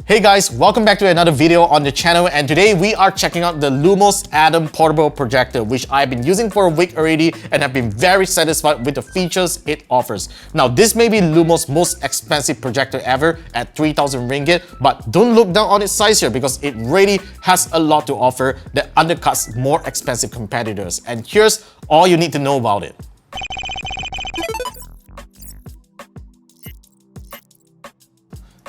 Hey guys, welcome back to another video on the channel, and today we are checking out the LUMOS Atom portable projector, which I've been using for a week already and have been very satisfied with the features it offers. Now this may be LUMOS' most expensive projector ever at 3,000 ringgit, but don't look down on its size here because it really has a lot to offer that undercuts more expensive competitors. And here's all you need to know about it.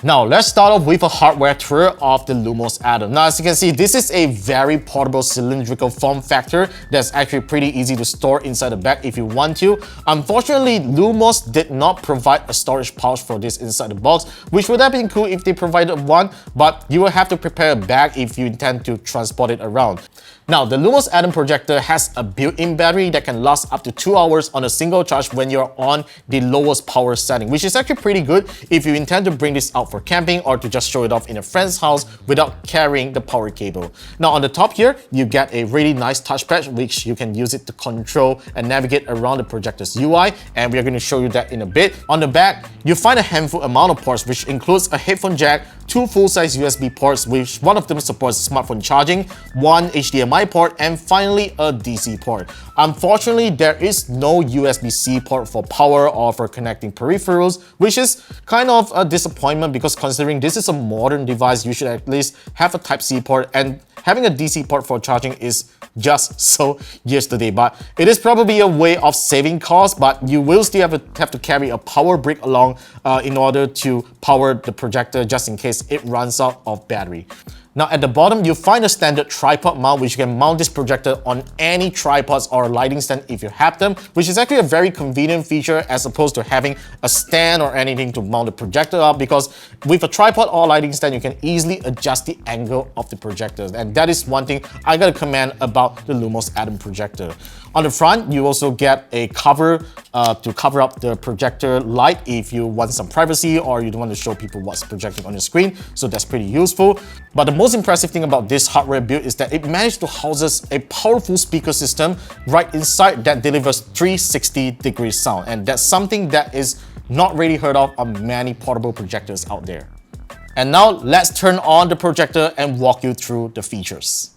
Now, let's start off with a hardware tour of the LUMOS Atom. Now, as you can see, this is a very portable cylindrical form factor that's actually pretty easy to store inside the bag if you want to. Unfortunately, LUMOS did not provide a storage pouch for this inside the box, which would have been cool if they provided one, but you will have to prepare a bag if you intend to transport it around. Now, the LUMOS Atom projector has a built-in battery that can last up to 2 hours on a single charge when you're on the lowest power setting, which is actually pretty good if you intend to bring this out for camping or to just show it off in a friend's house without carrying the power cable. Now, on the top here, you get a really nice touchpad, which you can use it to control and navigate around the projector's UI, and we are going to show you that in a bit. On the back, you find a handful amount of ports, which includes a headphone jack, 2 full-size USB ports, which one of them supports smartphone charging, 1 HDMI port, and finally a DC port. Unfortunately, there is no USB-C port for power or for connecting peripherals, which is kind of a disappointment because considering this is a modern device, you should at least have a Type-C port, and having a DC port for charging is just so yesterday. But it is probably a way of saving costs, but you will still have to carry a power brick along in order to power the projector just in case it runs out of battery. Now at the bottom, you'll find a standard tripod mount, which you can mount this projector on any tripods or lighting stand if you have them, which is actually a very convenient feature as opposed to having a stand or anything to mount the projector up, because with a tripod or lighting stand, you can easily adjust the angle of the projector. And that is one thing I gotta commend about the LUMOS Atom projector. On the front, you also get a cover to cover up the projector light if you want some privacy or you don't want to show people what's projecting on your screen, so that's pretty useful. But the most impressive thing about this hardware build is that it managed to house a powerful speaker system right inside that delivers 360-degree sound, and that's something that is not really heard of on many portable projectors out there. And now let's turn on the projector and walk you through the features.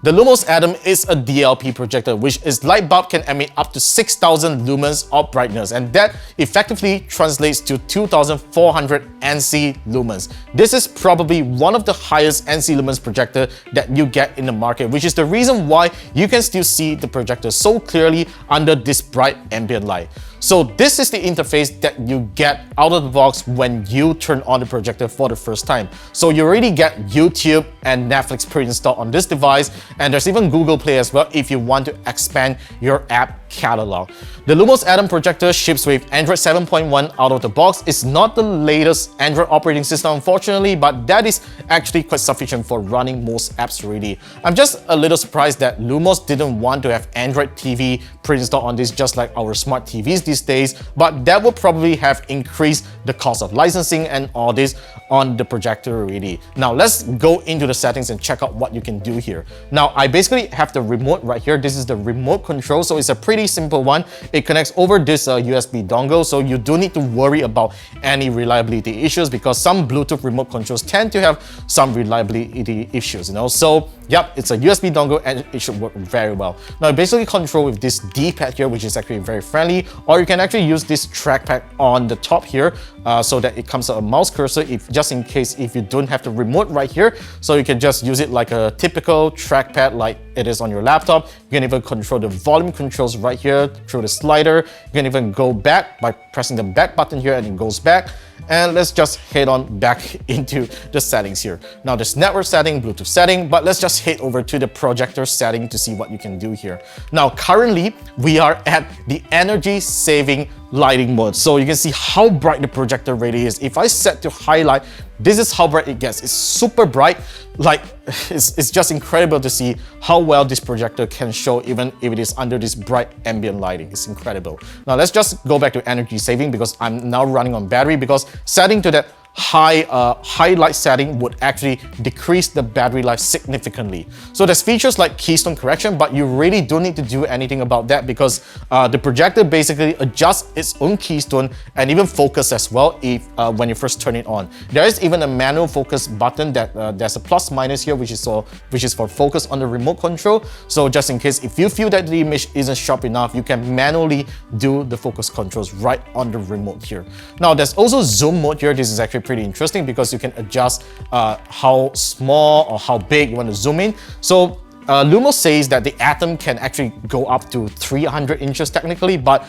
The LUMOS Atom is a DLP projector, which its light bulb can emit up to 6,000 lumens of brightness, and that effectively translates to 2,400 NC lumens. This is probably one of the highest NC lumens projector that you get in the market, which is the reason why you can still see the projector so clearly under this bright ambient light. So this is the interface that you get out of the box when you turn on the projector for the first time. So you already get YouTube and Netflix pre-installed on this device, and there's even Google Play as well if you want to expand your app catalog. The LUMOS Atom projector ships with Android 7.1 out of the box. It's not the latest Android operating system, unfortunately, but that is actually quite sufficient for running most apps already. I'm just a little surprised that LUMOS didn't want to have Android TV pre-installed on this, just like our smart TVs these days, but that would probably have increased the cost of licensing and all this on the projector already. Now let's go into the settings and check out what you can do here. Now I basically have the remote right here. This is the remote control, so it's a pretty simple one. It connects over this USB dongle, so you don't need to worry about any reliability issues because some Bluetooth remote controls tend to have some reliability issues, So yep, it's a USB dongle and it should work very well. Now basically control with this D-pad here, which is actually very friendly, or you can actually use this trackpad on the top here so that it comes out a mouse cursor just in case if you don't have the remote right here. So you can just use it like a typical trackpad like it is on your laptop. You can even control the volume controls right here through the slider. You can even go back by pressing the back button here and it goes back. And let's just head on back into the settings here. Now there's network setting, Bluetooth setting, but let's just head over to the projector setting to see what you can do here. Now currently we are at the energy saving lighting mode. So you can see how bright the projector really is. If I set to highlight, this is how bright it gets. It's super bright. Like it's just incredible to see how well this projector can show even if it is under this bright ambient lighting. It's incredible. Now let's just go back to energy saving because I'm now running on battery, because setting to that high light setting would actually decrease the battery life significantly. So there's features like keystone correction, but you really don't need to do anything about that because the projector basically adjusts its own keystone and even focus as well if when you first turn it on. There is even a manual focus button that there's a plus minus here, which is for focus on the remote control. So just in case if you feel that the image isn't sharp enough, you can manually do the focus controls right on the remote here. Now there's also zoom mode here. This is actually pretty interesting because you can adjust how small or how big you want to zoom in. So LUMOS says that the Atom can actually go up to 300 inches technically, but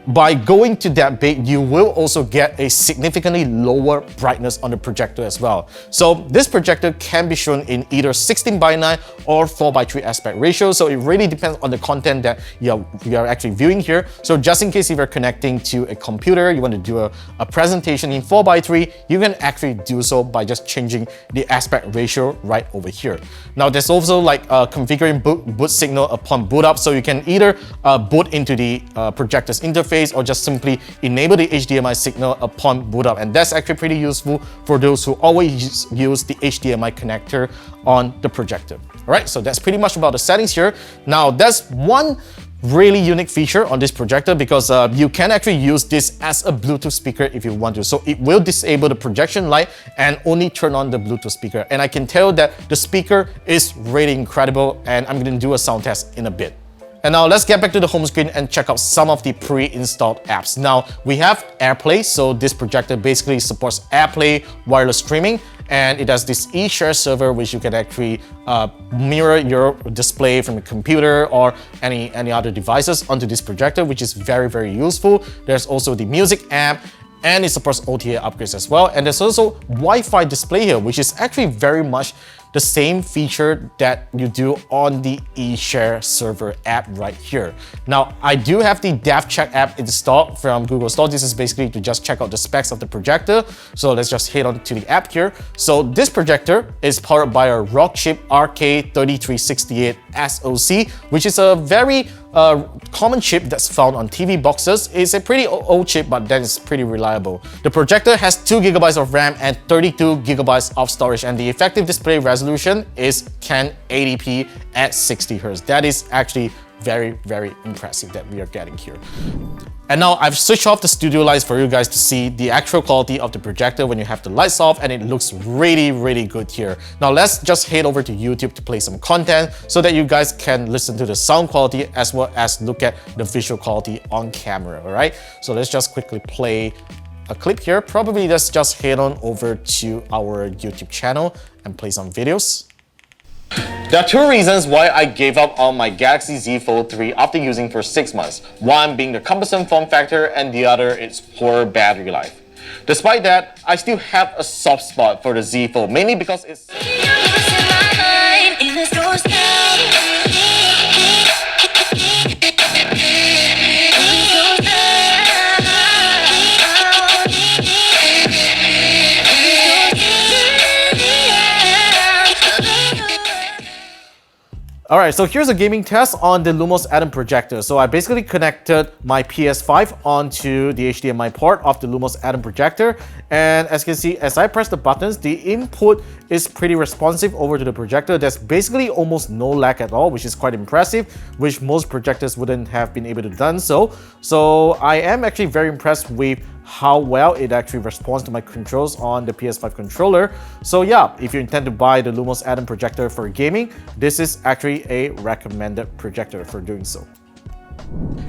by going to that big, you will also get a significantly lower brightness on the projector as well. So this projector can be shown in either 16:9 or 4:3 aspect ratio. So it really depends on the content that you are actually viewing here. So just in case if you're connecting to a computer, you want to do a presentation in 4:3, you can actually do so by just changing the aspect ratio right over here. Now there's also like configuring boot signal upon boot up. So you can either boot into the projector's interface or just simply enable the HDMI signal upon boot up, and that's actually pretty useful for those who always use the HDMI connector on the projector. Alright, so that's pretty much about the settings here. Now that's one really unique feature on this projector because you can actually use this as a Bluetooth speaker if you want to. So it will disable the projection light and only turn on the Bluetooth speaker. And I can tell that the speaker is really incredible, and I'm going to do a sound test in a bit. And now let's get back to the home screen and check out some of the pre-installed apps. Now we have AirPlay, so this projector basically supports AirPlay wireless streaming, and it has this eShare server which you can actually mirror your display from a computer or any other devices onto this projector, which is very, very useful. There's also the music app, and it supports OTA upgrades as well. And there's also Wi-Fi display here, which is actually very much the same feature that you do on the eShare server app right here. Now, I do have the DevCheck app installed from Google Store. This is basically to just check out the specs of the projector. So let's just head on to the app here. So this projector is powered by a Rockchip RK3368 SoC, which is a very common chip that's found on TV boxes. It's a pretty old chip, but that is pretty reliable. The projector has 2 GB of RAM and 32 GB of storage, and the effective display resolution is 1080p at 60 Hz. That is actually very, very impressive that we are getting here. And now I've switched off the studio lights for you guys to see the actual quality of the projector when you have the lights off, and it looks really, really good here. Now let's just head over to YouTube to play some content so that you guys can listen to the sound quality as well as look at the visual quality on camera, all right? So let's just quickly play a clip here. Probably let's just head on over to our YouTube channel and play some videos. There are 2 reasons why I gave up on my Galaxy Z Fold 3 after using for 6 months. One being the cumbersome form factor, and the other is poor battery life. Despite that, I still have a soft spot for the Z Fold, mainly because it's Alright, so here's a gaming test on the LUMOS Atom projector. So I basically connected my PS5 onto the HDMI port of the LUMOS Atom projector, and as you can see, as I press the buttons, the input is pretty responsive over to the projector. There's basically almost no lag at all, which is quite impressive, which most projectors wouldn't have been able to done so. So I am actually very impressed with how well it actually responds to my controls on the PS5 controller. So yeah, if you intend to buy the LUMOS Atom projector for gaming, this is actually a recommended projector for doing so.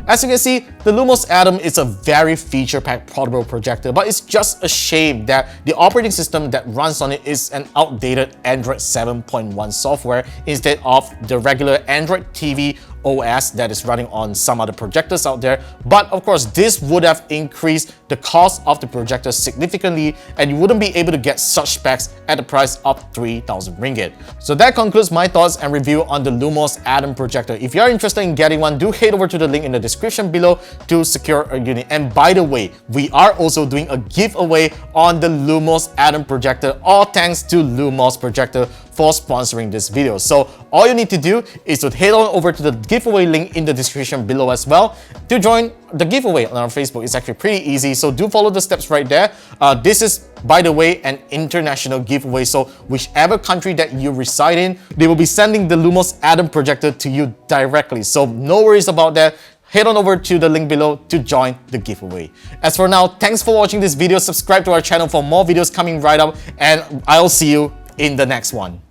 As you can see, the LUMOS Atom is a very feature-packed portable projector, but it's just a shame that the operating system that runs on it is an outdated Android 7.1 software instead of the regular Android TV OS that is running on some other projectors out there. But of course, this would have increased the cost of the projector significantly, and you wouldn't be able to get such specs at the price of 3,000 ringgit. So that concludes my thoughts and review on the LUMOS Atom projector. If you are interested in getting one, do head over to the link in the description below to secure a unit. And by the way, we are also doing a giveaway on the LUMOS Atom projector, all thanks to LUMOS projector for sponsoring this video. So all you need to do is to head on over to the giveaway link in the description below as well to join the giveaway on our Facebook. It's actually pretty easy, so do follow the steps right there. This is, by the way, an international giveaway, so whichever country that you reside in, they will be sending the Lumos Atom projector to you directly. So no worries about that. Head on over to the link below to join the giveaway. As for now, thanks for watching this video. Subscribe to our channel for more videos coming right up, and I'll see you in the next one.